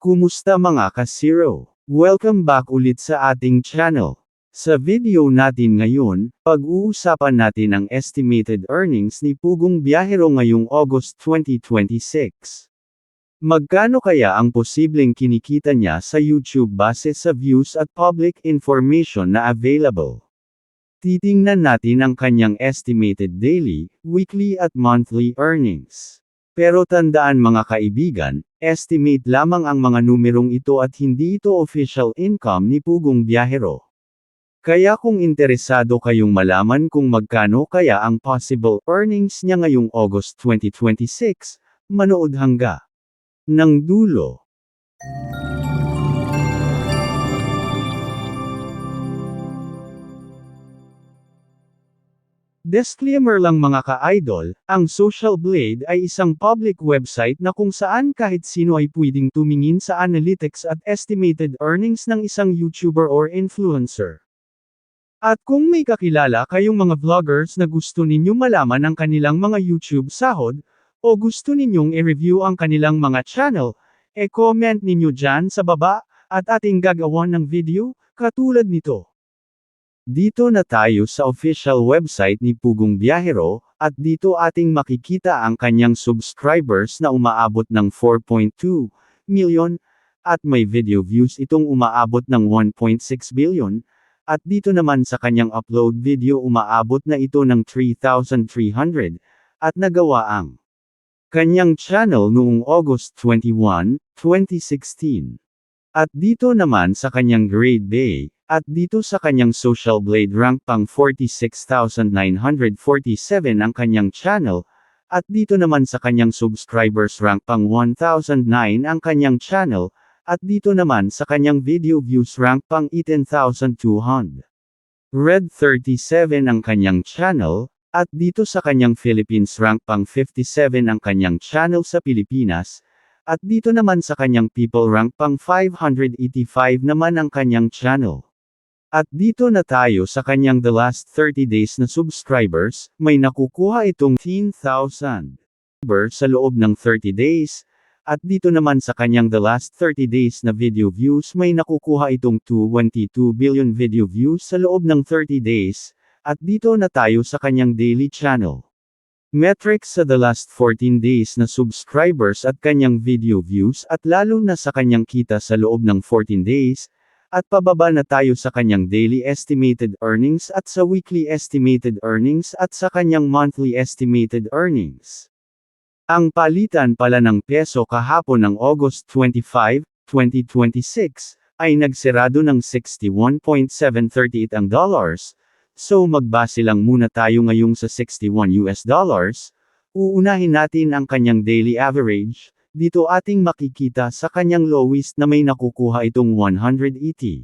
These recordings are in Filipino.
Kumusta mga ka-zero? Welcome back ulit sa ating channel. Sa video natin ngayon, pag-uusapan natin ang estimated earnings ni Pugong Biyahero ngayong August 2026. Magkano kaya ang posibleng kinikita niya sa YouTube base sa views at public information na available? Titingnan natin ang kanyang estimated daily, weekly at monthly earnings. Pero tandaan mga kaibigan, estimate lamang ang mga numerong ito at hindi ito official income ni Pugong Biyahero. Kaya kung interesado kayong malaman kung magkano kaya ang possible earnings niya ngayong August 2026, manood hanggang ng dulo. Disclaimer lang mga ka-idol, ang Social Blade ay isang public website na kung saan kahit sino ay pwedeng tumingin sa analytics at estimated earnings ng isang YouTuber or influencer. At kung may kakilala kayong mga vloggers na gusto ninyong malaman ang kanilang mga YouTube sahod, o gusto ninyong i-review ang kanilang mga channel, comment ninyo dyan sa baba, at ating gagawan ng video, katulad nito. Dito na tayo sa official website ni Pugong Biyahero, at dito ating makikita ang kanyang subscribers na umaabot ng 4.2 million, at may video views itong umaabot ng 1.6 billion, at dito naman sa kanyang upload video umaabot na ito ng 3,300, at nagawa ang kanyang channel noong August 21, 2016. At dito naman sa kanyang grade bay, at dito sa kanyang Social Blade rank pang 46,947 ang kanyang channel, at dito naman sa kanyang subscribers rank pang 1,009 ang kanyang channel, at dito naman sa kanyang video views rank pang 18,200. Red 37 ang kanyang channel, at dito sa kanyang Philippines rank pang 57 ang kanyang channel sa Pilipinas, at dito naman sa kanyang People rank pang 585 naman ang kanyang channel. At dito na tayo sa kanyang the last 30 days na subscribers, may nakukuha itong 10,000 sa loob ng 30 days, at dito naman sa kanyang the last 30 days na video views may nakukuha itong 22 billion video views sa loob ng 30 days, at dito na tayo sa kanyang daily channel metrics sa the last 14 days na subscribers at kanyang video views at lalo na sa kanyang kita sa loob ng 14 days, at pababa na tayo sa kanyang daily estimated earnings at sa weekly estimated earnings at sa kanyang monthly estimated earnings. Ang palitan pala ng peso kahapon ng August 25, 2026, ay nagsirado ng 61.738 ang dollars, so magbase lang muna tayo ngayong sa 61 US dollars, uunahin natin ang kanyang daily average. Dito ating makikita sa kanyang lowest na may nakukuha itong $181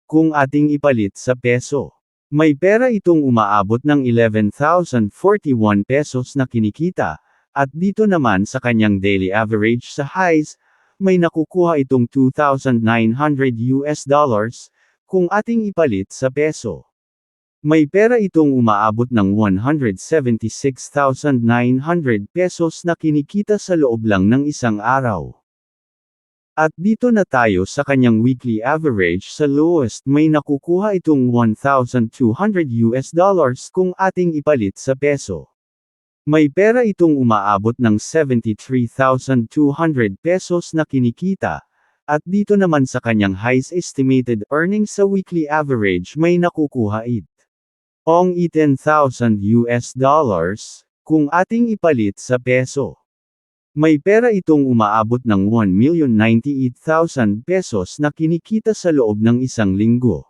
kung ating ipalit sa peso. May pera itong umaabot ng 11,041 pesos na kinikita, at dito naman sa kanyang daily average sa highs, may nakukuha itong $2,900 kung ating ipalit sa peso. May pera itong umaabot ng 176,900 pesos na kinikita sa loob lang ng isang araw. At dito na tayo sa kanyang weekly average sa lowest may nakukuha itong $1,200 kung ating ipalit sa peso. May pera itong umaabot ng 73,200 pesos na kinikita, at dito naman sa kanyang highest estimated earnings sa weekly average may nakukuha ong $18,000 kung ating ipalit sa peso. May pera itong umaabot ng 1,098,000 pesos na kinikita sa loob ng isang linggo.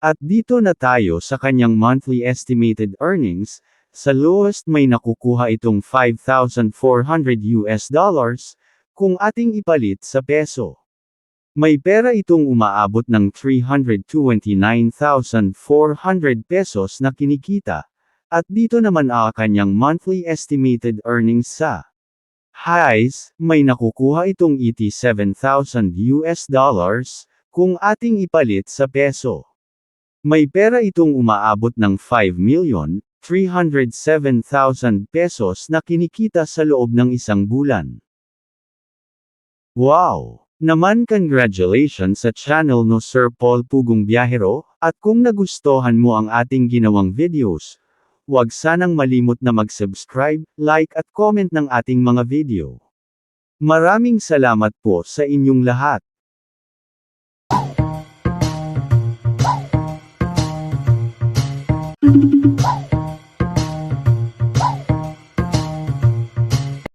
At dito na tayo sa kanyang monthly estimated earnings, sa lowest may nakukuha itong $5,400 kung ating ipalit sa peso. May pera itong umaabot ng 329,400 pesos na kinikita, at dito naman ang kanyang monthly estimated earnings sa highs, may nakukuha itong $87,000 kung ating ipalit sa peso. May pera itong umaabot ng 5,307,000 pesos na kinikita sa loob ng isang bulan. Wow! Naman congratulations sa channel no Sir Paul Pugong Biyahero, at kung nagustuhan mo ang ating ginawang videos, huwag sanang malimot na mag-subscribe, like at comment ng ating mga video. Maraming salamat po sa inyong lahat.